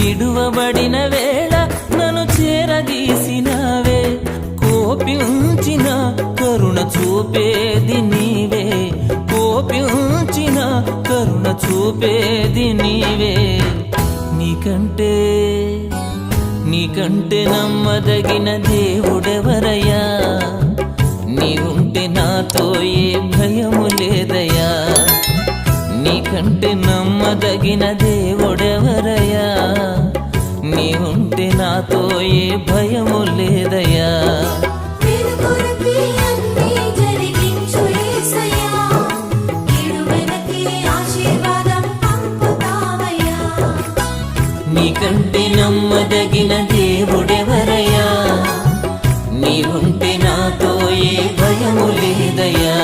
విడువబడిన వేళ నన్ను చేరదీసినావే, కోపించిన కరుణ చూపేది నీవే, కోపించిన కరుణ చూపేది నీవే. నీకంటే నమ్మదగిన దేవుడెవరయ్యా, నీవుంటే నాతో ఏ భయము లేదయ్యా. నీకంటే నమ్మదగిన దేవుడెవరయ్యా, నీవుంటే నాతో ఏ భయము లేదయ్యా. నీకంటే నమ్మదగిన దేవుడెవరయ్యా, నీవుంటే నాతో ఏ భయము లేదయ్యా.